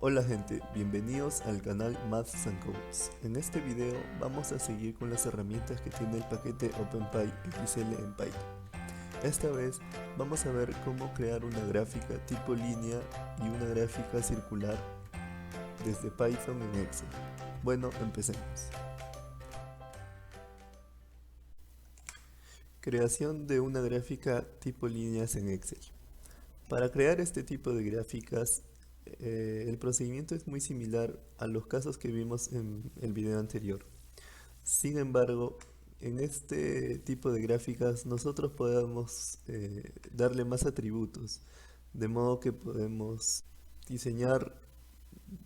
Hola gente, bienvenidos al canal Maths and Codes. En este video vamos a seguir con las herramientas que tiene el paquete OpenPy XL en Python. Esta vez vamos a ver cómo crear una gráfica tipo línea y una gráfica circular desde Python en Excel. Bueno, empecemos. Creación de una gráfica tipo líneas en Excel. Para crear este tipo de gráficas, el procedimiento es muy similar a los casos que vimos en el video anterior. Sin embargo, en este tipo de gráficas nosotros podemos darle más atributos, de modo que podemos diseñar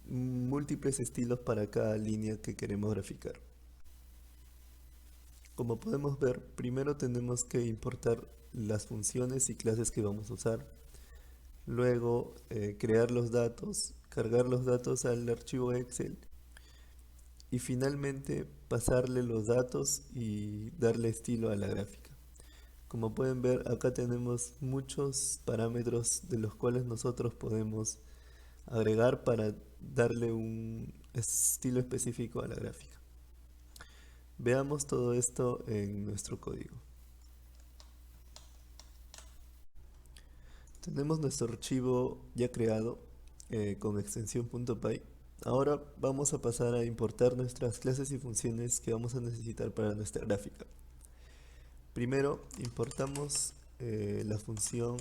múltiples estilos para cada línea que queremos graficar. Como podemos ver, primero tenemos que importar las funciones y clases que vamos a usar. Luego crear los datos, cargar los datos al archivo Excel y finalmente pasarle los datos y darle estilo a la gráfica. Como pueden ver, acá tenemos muchos parámetros de los cuales nosotros podemos agregar para darle un estilo específico a la gráfica. Veamos todo esto en nuestro código. Tenemos nuestro archivo ya creado con extensión .py. Ahora vamos a pasar a importar nuestras clases y funciones que vamos a necesitar para nuestra gráfica. Primero importamos la función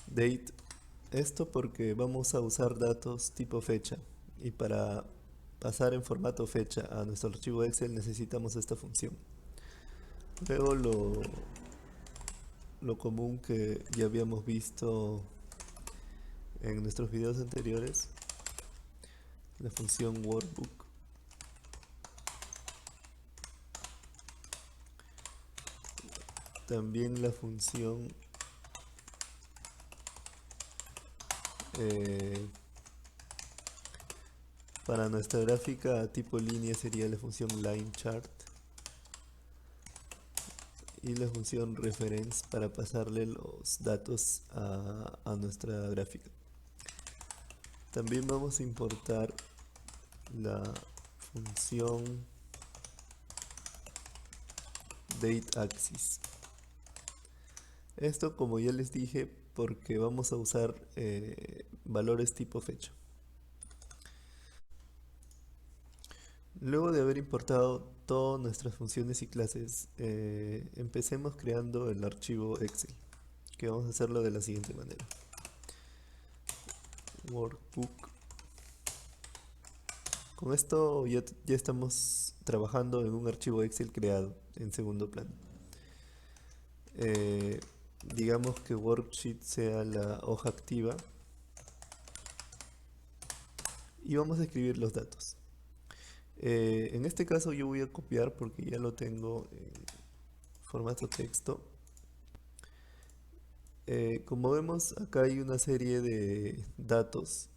date, esto porque vamos a usar datos tipo fecha y para pasar en formato fecha a nuestro archivo Excel necesitamos esta función. Luego lo común que ya habíamos visto en nuestros videos anteriores, la función workbook. También la función para nuestra gráfica tipo línea sería la función lineChart y la función reference para pasarle los datos a nuestra gráfica. También vamos a importar la función dateAxis. Esto, como ya les dije, porque vamos a usar valores tipo fecha. Luego de haber importado todas nuestras funciones y clases, empecemos creando el archivo Excel, que vamos a hacerlo de la siguiente manera. Workbook. Con esto ya estamos trabajando en un archivo Excel creado en segundo plano. Digamos que worksheet sea la hoja activa y vamos a escribir los datos. En este caso yo voy a copiar porque ya lo tengo en formato texto. Como vemos, acá hay una serie de datos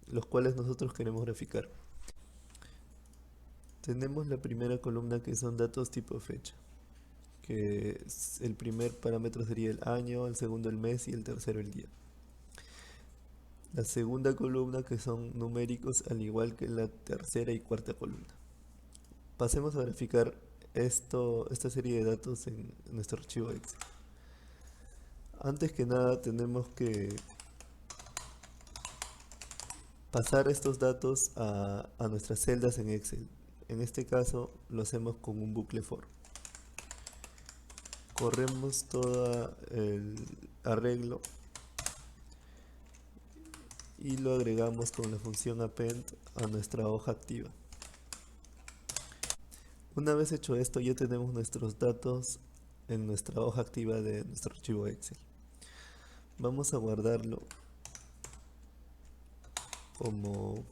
los cuales nosotros queremos graficar. Tenemos la primera columna que son datos tipo fecha, que el primer parámetro sería el año, el segundo el mes y el tercero el día. La segunda columna que son numéricos, al igual que la tercera y cuarta columna. Pasemos a graficar esta serie de datos en nuestro archivo Excel. Antes que nada tenemos que pasar estos datos a nuestras celdas en Excel. En este caso lo hacemos con un bucle for. Corremos todo el arreglo y lo agregamos con la función append a nuestra hoja activa. Una vez hecho esto, ya tenemos nuestros datos en nuestra hoja activa de nuestro archivo Excel. Vamos a guardarlo como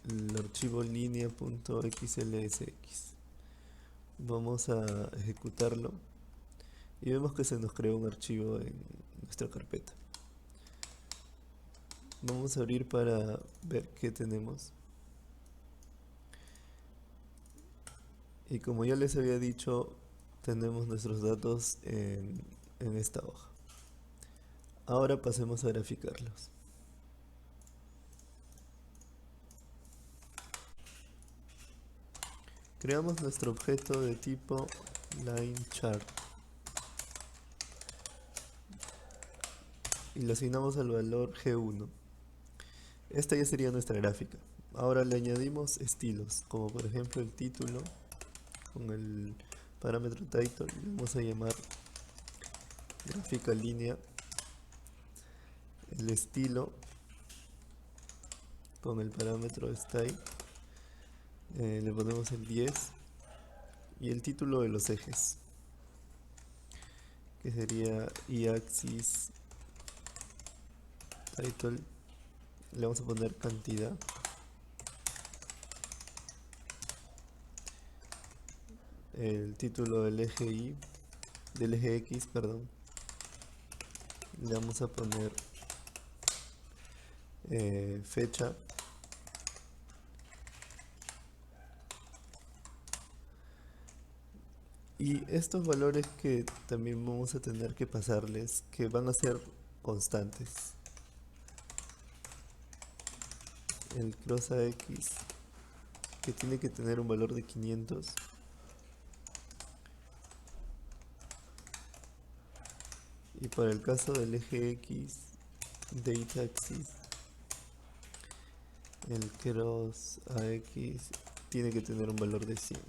el archivo línea.xlsx. Vamos a ejecutarlo y vemos que se nos creó un archivo en nuestra carpeta. Vamos a abrir para ver qué tenemos. Y como ya les había dicho, tenemos nuestros datos en esta hoja. Ahora pasemos a graficarlos. Creamos nuestro objeto de tipo LineChart y le asignamos al valor G1. Esta ya sería nuestra gráfica. Ahora le añadimos estilos, como por ejemplo el título con el parámetro title. Le vamos a llamar gráfica línea. El estilo con el parámetro style. Le ponemos el 10 y el título de los ejes, que sería y-axis title. Le vamos a poner cantidad. El título del eje Y, del eje X, perdón. Le vamos a poner fecha. Y estos valores que también vamos a tener que pasarles, que van a ser constantes. El cross AX, que tiene que tener un valor de 500. Y para el caso del eje X, date axis, el cross AX tiene que tener un valor de 100.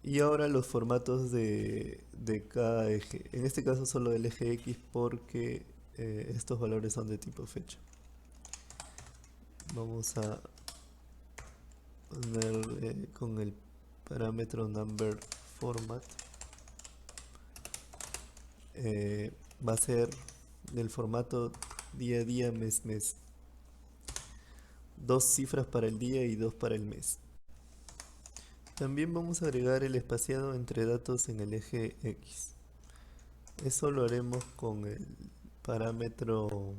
Y ahora los formatos de cada eje. En este caso solo del eje X porque estos valores son de tipo fecha. Vamos a poner con el parámetro number format. Va a ser del formato día a día, mes mes. 2 cifras para el día y 2 para el mes. También vamos a agregar el espaciado entre datos en el eje X. Eso lo haremos con el parámetro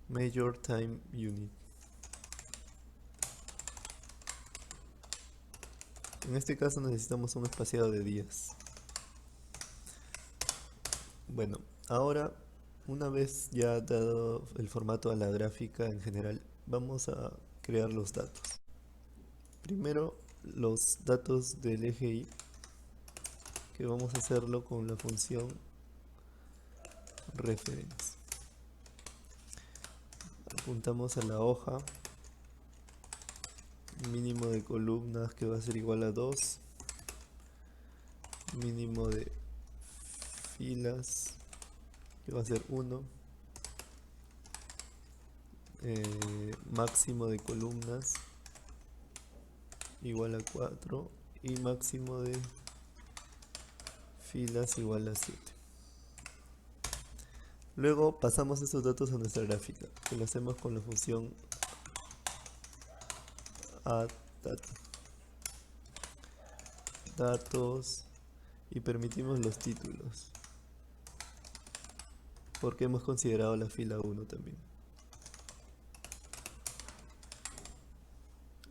Major Time Unit. En este caso necesitamos un espaciado de días. Bueno, ahora una vez ya dado el formato a la gráfica en general, vamos a crear los datos. Primero los datos del eje Y, que vamos a hacerlo con la función reference. Apuntamos a la hoja, mínimo de columnas que va a ser igual a 2, mínimo de filas que va a ser 1, máximo de columnas igual a 4 y máximo de filas igual a 7. Luego pasamos estos datos a nuestra gráfica, que lo hacemos con la función add datos y permitimos los títulos, porque hemos considerado la fila 1 también.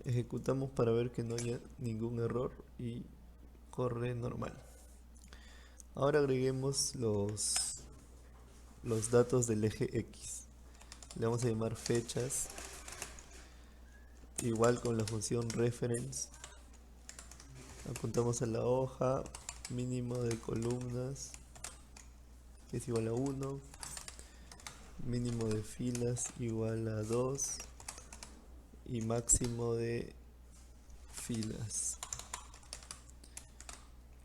Ejecutamos para ver que no haya ningún error y corre normal. Ahora agreguemos los datos del eje X. Le vamos a llamar fechas, igual con la función reference. Apuntamos a la hoja, mínimo de columnas que es igual a 1, mínimo de filas igual a 2 y máximo de filas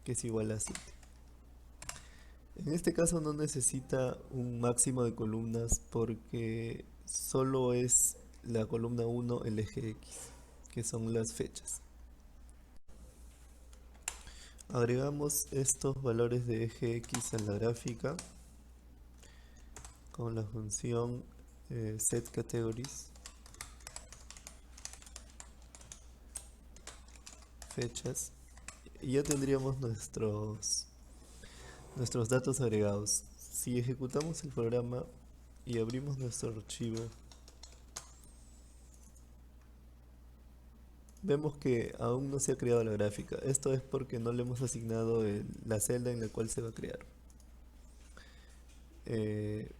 que es igual a 7. En este caso no necesita un máximo de columnas porque solo es la columna 1 el eje X, que son las fechas. Agregamos estos valores de eje X a la gráfica con la función setCategories, fechas, y ya tendríamos nuestros datos agregados. Si ejecutamos el programa y abrimos nuestro archivo, Vemos que aún no se ha creado la gráfica. Esto es porque no le hemos asignado la celda en la cual se va a crear. Eh,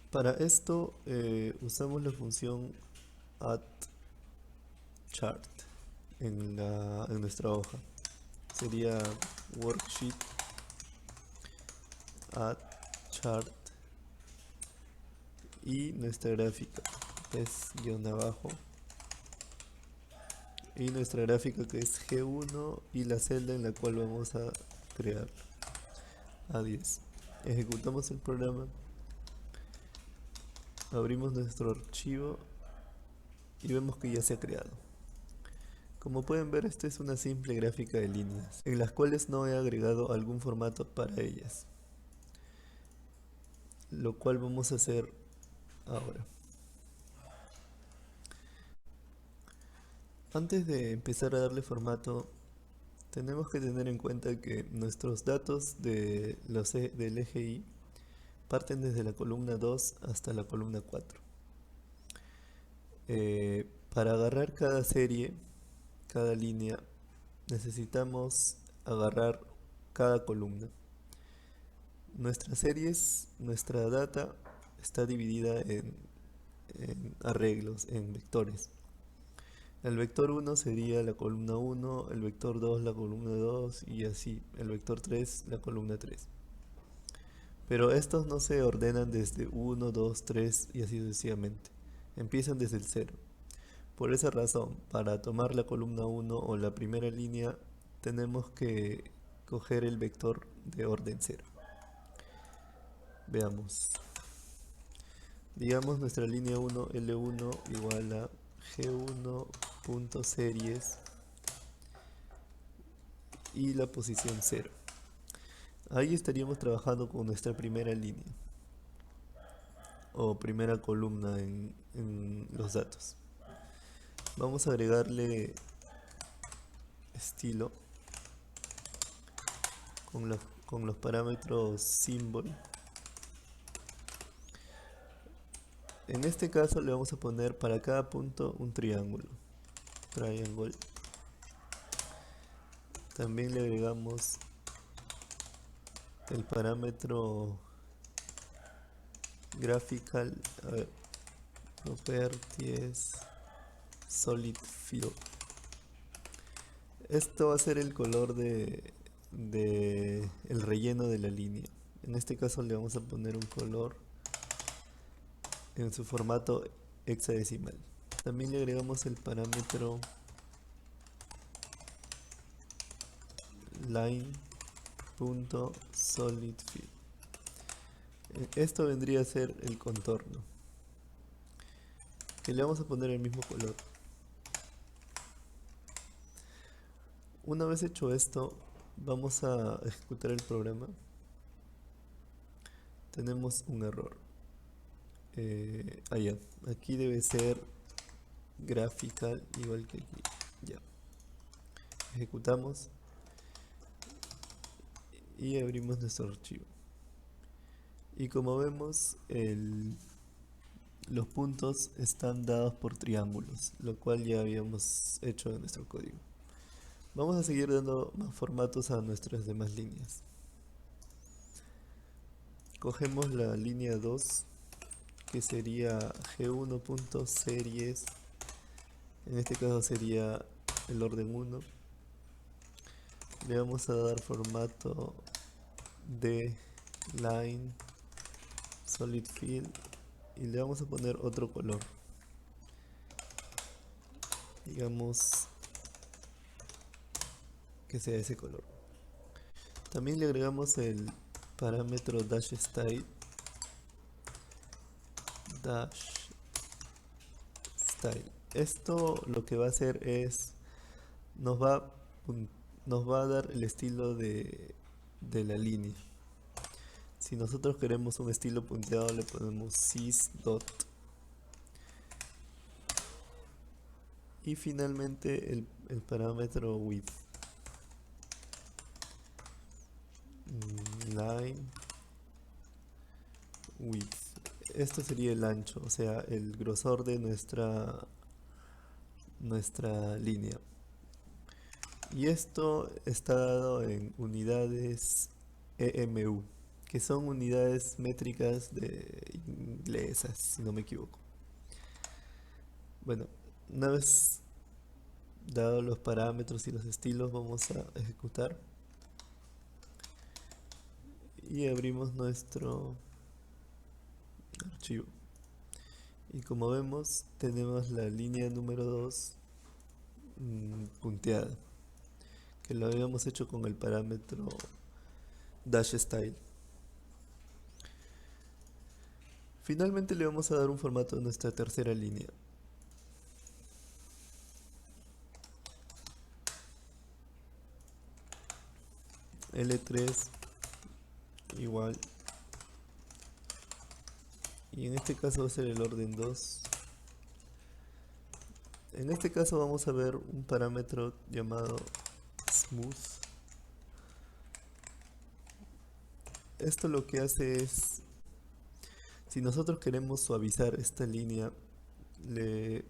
para esto usamos la función addChart en nuestra hoja. Sería worksheet addChart y nuestra gráfica es guión abajo y nuestra gráfica que es G1 y la celda en la cual vamos a crear A10. Ejecutamos el programa, abrimos nuestro archivo y vemos que ya se ha creado. Como pueden ver, esta es una simple gráfica de líneas, en las cuales no he agregado algún formato para ellas, lo cual vamos a hacer ahora. Antes de empezar a darle formato, tenemos que tener en cuenta que nuestros datos del eje Y parten desde la columna 2 hasta la columna 4. Para agarrar cada serie, cada línea, necesitamos agarrar cada columna. Nuestras series, nuestra data está dividida en arreglos, en vectores. El vector 1 sería la columna 1, el vector 2 la columna 2 y así, el vector 3 la columna 3. Pero estos no se ordenan desde 1, 2, 3 y así sucesivamente. Empiezan desde el 0. Por esa razón, para tomar la columna 1 o la primera línea, tenemos que coger el vector de orden 0. Veamos. Digamos nuestra línea 1, L1 igual a G1.series y la posición 0. Ahí estaríamos trabajando con nuestra primera línea o primera columna en los datos. Vamos a agregarle estilo con los parámetros symbol. En este caso le vamos a poner para cada punto un triángulo. Triangle. También le agregamos el parámetro graphical, properties solid fill. Esto va a ser el color de el relleno de la línea. En este caso le vamos a poner un color en su formato hexadecimal. También le agregamos el parámetro line.solidfill. Esto vendría a ser el contorno, que le vamos a poner el mismo color. Una vez hecho esto, vamos a ejecutar el programa. Tenemos un error. Aquí debe ser graphical igual que aquí. Ya. Ejecutamos y abrimos nuestro archivo. Y como vemos, los puntos están dados por triángulos, lo cual ya habíamos hecho en nuestro código. Vamos a seguir dando más formatos a nuestras demás líneas. Cogemos la línea 2, que sería G1.series. En este caso sería el orden 1. Le vamos a dar formato de line solid fill y le vamos a poner otro color, digamos que sea ese color. También le agregamos el parámetro dash style Esto lo que va a hacer es nos va a dar el estilo de la línea. Si nosotros queremos un estilo punteado, le ponemos sys.dot. Y finalmente el parámetro width. Line width. Esto sería el ancho, o sea, el grosor de nuestra nuestra línea. Y esto está dado en unidades EMU, que son unidades métricas de inglesas, si no me equivoco. Bueno, una vez dados los parámetros y los estilos, vamos a ejecutar y abrimos nuestro archivo. Y como vemos, tenemos la línea número 2 punteada, que lo habíamos hecho con el parámetro dash style. Finalmente le vamos a dar un formato a nuestra tercera línea. L3 igual, y en este caso va a ser el orden 2. En este caso vamos a ver un parámetro llamado smooth. Esto lo que hace es, si nosotros queremos suavizar esta línea, le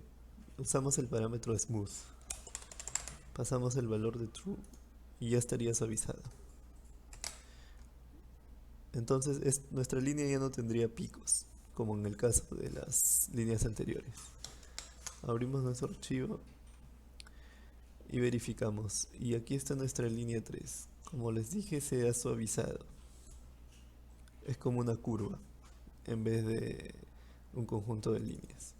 usamos el parámetro smooth, pasamos el valor de true y ya estaría suavizada. Entonces nuestra línea ya no tendría picos, como en el caso de las líneas anteriores. Abrimos nuestro archivo y verificamos. Y aquí está nuestra línea 3. Como les dije, se ha suavizado. Es como una curva en vez de un conjunto de líneas.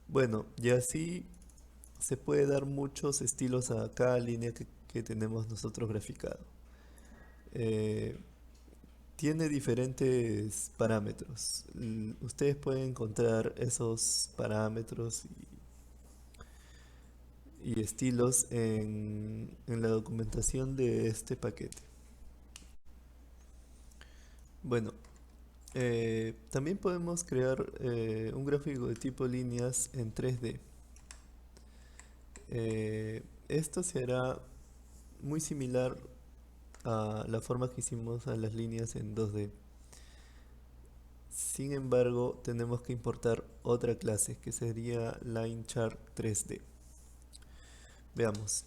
Bueno, y así se puede dar muchos estilos a cada línea que tenemos nosotros graficado. Tiene diferentes parámetros. Ustedes pueden encontrar esos parámetros y estilos en la documentación de este paquete. Bueno, también podemos crear un gráfico de tipo líneas en 3D. Esto se hará muy similar a la forma que hicimos a las líneas en 2D. Sin embargo, tenemos que importar otra clase que sería LineChart 3D. Veamos.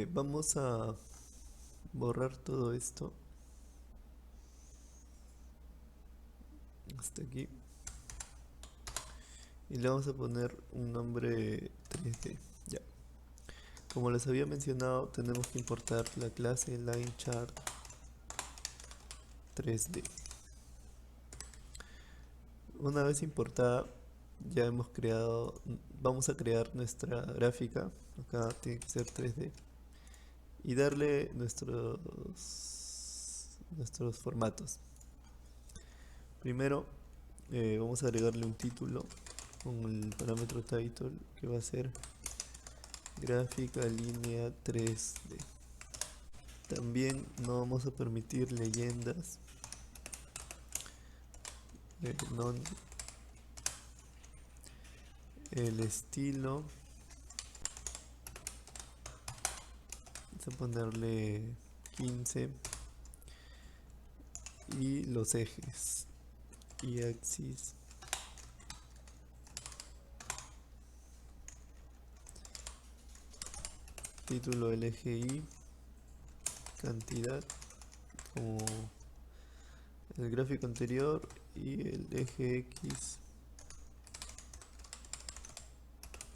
Vamos a borrar todo esto hasta aquí y le vamos a poner un nombre 3D. Ya. Como les había mencionado, tenemos que importar la clase LineChart 3D. Una vez importada, ya hemos creado, vamos a crear nuestra gráfica. Acá tiene que ser 3D y darle nuestros formatos. Primero vamos a agregarle un título con el parámetro title, que va a ser gráfica línea 3D. También no vamos a permitir leyendas, el estilo, vamos a ponerle 15 y los ejes y axis, título LGI, cantidad como el gráfico anterior y el eje X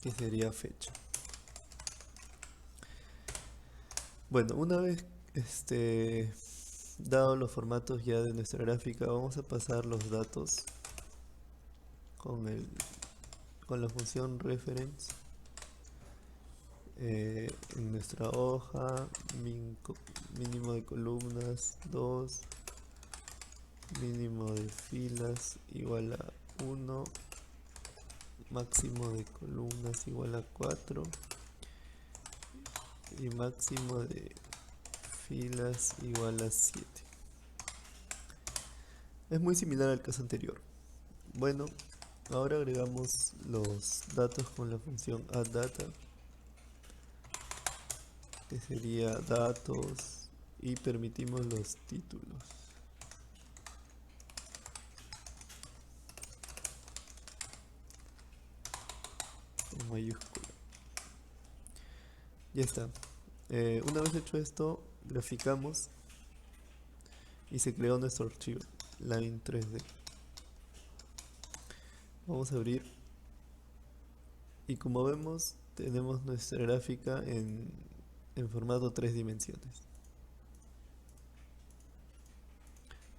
que sería fecha. Bueno, una vez dado los formatos ya de nuestra gráfica, vamos a pasar los datos con la función reference en nuestra hoja. Mínimo de columnas 2, mínimo de filas igual a 1, máximo de columnas igual a 4 y máximo de filas igual a 7. Es muy similar al caso anterior. Bueno, ahora agregamos los datos con la función addData, que sería datos, y permitimos los títulos. con mayúscula. Ya está. Una vez hecho esto, graficamos y se creó nuestro archivo Line 3D. Vamos a abrir y como vemos tenemos nuestra gráfica en formato 3 dimensiones.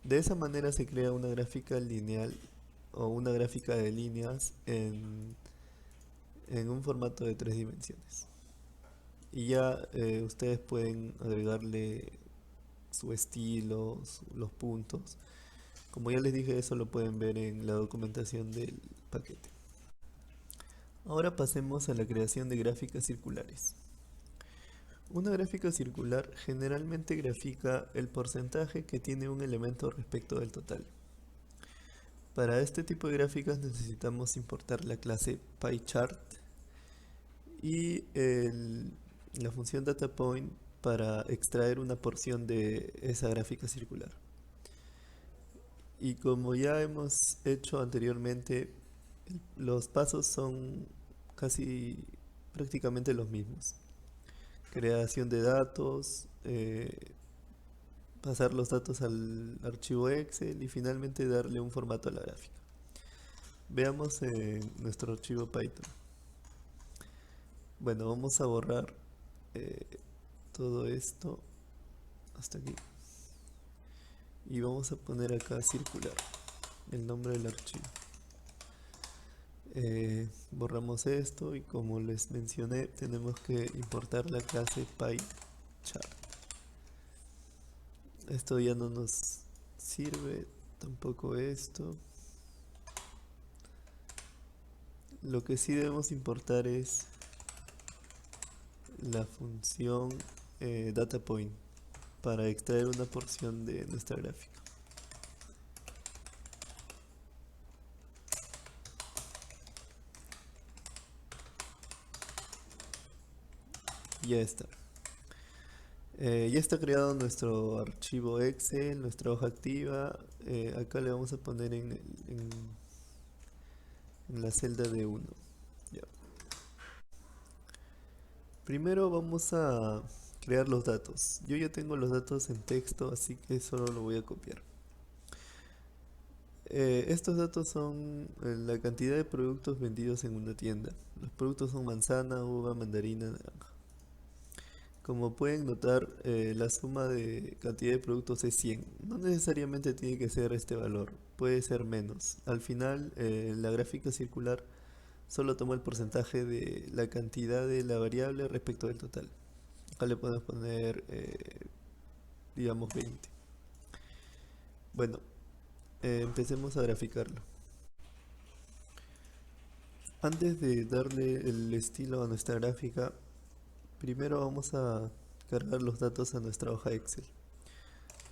De esa manera se crea una gráfica lineal o una gráfica de líneas en un formato de 3 dimensiones. Y ya ustedes pueden agregarle su estilo, los puntos. Como ya les dije, eso lo pueden ver en la documentación del paquete. Ahora pasemos a la creación de gráficas circulares. Una gráfica circular generalmente grafica el porcentaje que tiene un elemento respecto del total. Para este tipo de gráficas necesitamos importar la clase PyChart y la función DataPoint para extraer una porción de esa gráfica circular. Y como ya hemos hecho anteriormente, los pasos son casi prácticamente los mismos. Creación de datos, pasar los datos al archivo Excel y finalmente darle un formato a la gráfica. Veamos nuestro archivo Python. Bueno, vamos a borrar todo esto hasta aquí. Y vamos a poner acá circular, el nombre del archivo. Borramos esto y como les mencioné, tenemos que importar la clase PyChart. Esto ya no nos sirve, tampoco esto. Lo que sí debemos importar es la función DataPoint para extraer una porción de nuestra gráfica. Ya está. Ya está creado nuestro archivo Excel, nuestra hoja activa. Acá le vamos a poner en la celda de 1. Ya. Primero vamos a crear los datos. Yo ya tengo los datos en texto, así que solo lo voy a copiar. Estos datos son la cantidad de productos vendidos en una tienda. Los productos son manzana, uva, mandarina, naranja. Como pueden notar, la suma de cantidad de productos es 100. No necesariamente tiene que ser este valor, puede ser menos. Al final, la gráfica circular solo toma el porcentaje de la cantidad de la variable respecto del total. Acá le podemos poner, digamos, 20. Bueno, empecemos a graficarlo. Antes de darle el estilo a nuestra gráfica, primero vamos a cargar los datos a nuestra hoja Excel.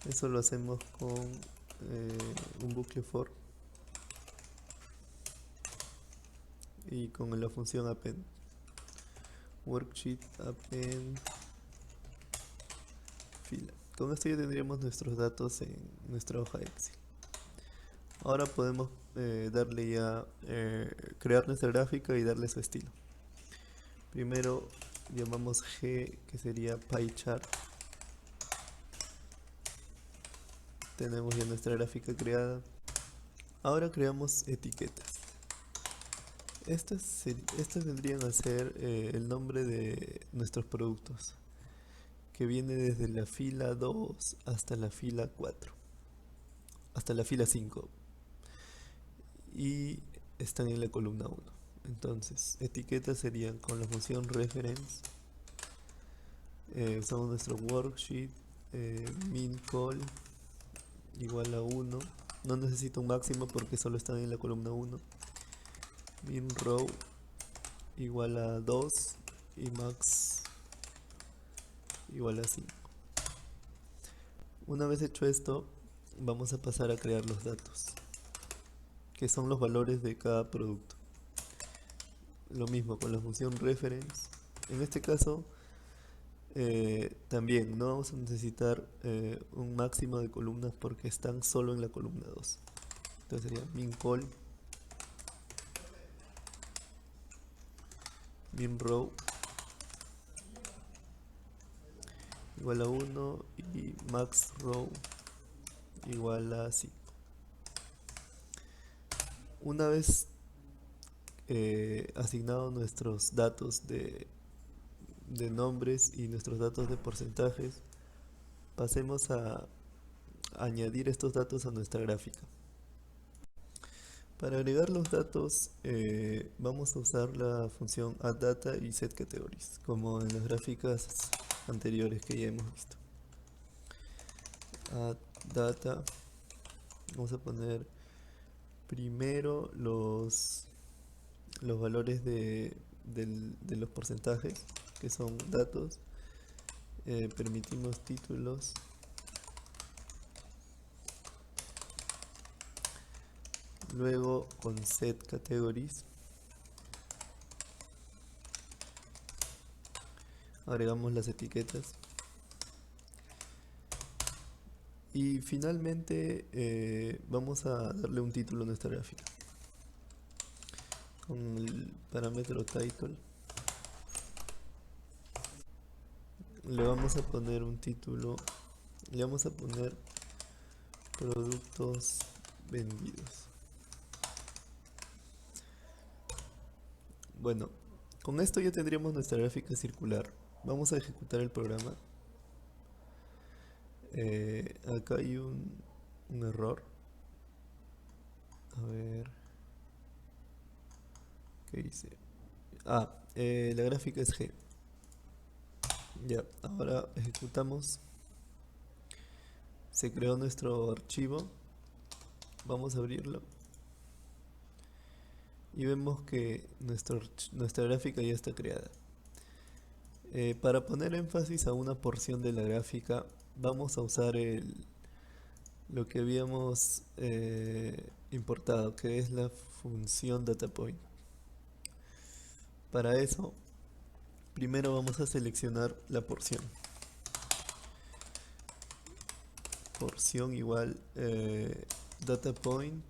Eso lo hacemos con un bucle for y con la función append. Worksheet append fila. Con esto ya tendríamos nuestros datos en nuestra hoja Excel. Ahora podemos darle ya crear nuestra gráfica y darle su estilo. Primero llamamos G, que sería PyChart. Tenemos ya nuestra gráfica creada. Ahora creamos etiquetas. Estas vendrían a ser el nombre de nuestros productos, que viene desde la fila 2 hasta la fila 4, hasta la fila 5, y están en la columna 1. Entonces, etiquetas serían con la función reference. Usamos nuestro worksheet, min_col igual a 1. No necesito un máximo porque solo están en la columna 1. Min_row igual a 2 y max igual a 5. Una vez hecho esto, vamos a pasar a crear los datos, que son los valores de cada producto. Lo mismo con la función reference. En este caso, también no vamos a necesitar un máximo de columnas porque están solo en la columna 2. Entonces sería min_col minRow igual a 1 y maxRow igual a 5. Una vez asignados nuestros datos de nombres y nuestros datos de porcentajes, pasemos a añadir estos datos a nuestra gráfica. Para agregar los datos vamos a usar la función addData y setCategories, como en las gráficas anteriores que ya hemos visto. addData, vamos a poner primero los valores de los porcentajes, que son datos. Permitimos títulos. Luego con setCategories agregamos las etiquetas. Y finalmente vamos a darle un título a nuestra gráfica con el parámetro title. Le vamos a poner un título, le vamos a poner productos vendidos. Bueno, con esto ya tendríamos nuestra gráfica circular. Vamos a ejecutar el programa. Acá hay un error. A ver, ¿qué dice? La gráfica es G. Ya, ahora ejecutamos. Se creó nuestro archivo. Vamos a abrirlo. Y vemos que nuestra gráfica ya está creada. Para poner énfasis a una porción de la gráfica, vamos a usar lo que habíamos importado, que es la función dataPoint. Para eso, primero vamos a seleccionar la porción. Porción igual dataPoint.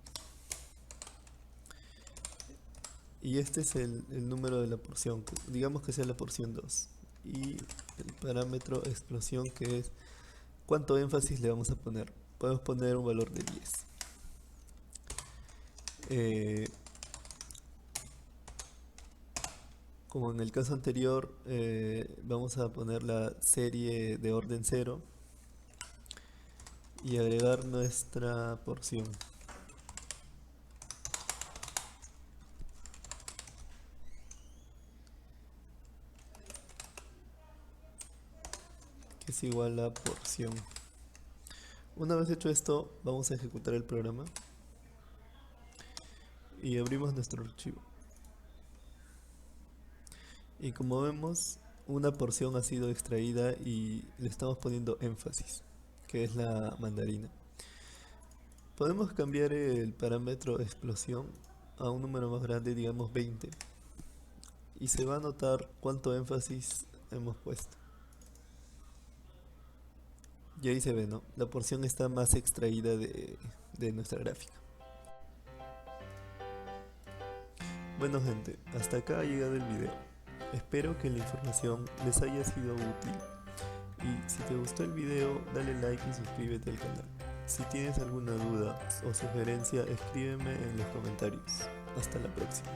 Y este es el número de la porción, digamos que sea la porción 2. Y el parámetro explosión, que es cuánto énfasis le vamos a poner. Podemos poner un valor de 10. Como en el caso anterior, vamos a poner la serie de orden 0 y agregar nuestra porción. Que es igual a porción. Una vez hecho esto, vamos a ejecutar el programa y abrimos nuestro archivo. Y como vemos, una porción ha sido extraída y le estamos poniendo énfasis, que es la mandarina. Podemos cambiar el parámetro explosión a un número más grande, digamos 20, y se va a notar cuánto énfasis hemos puesto. Y ahí se ve, ¿no? La porción está más extraída de nuestra gráfica. Bueno gente, hasta acá ha llegado el video. Espero que la información les haya sido útil. Y si te gustó el video, dale like y suscríbete al canal. Si tienes alguna duda o sugerencia, escríbeme en los comentarios. Hasta la próxima.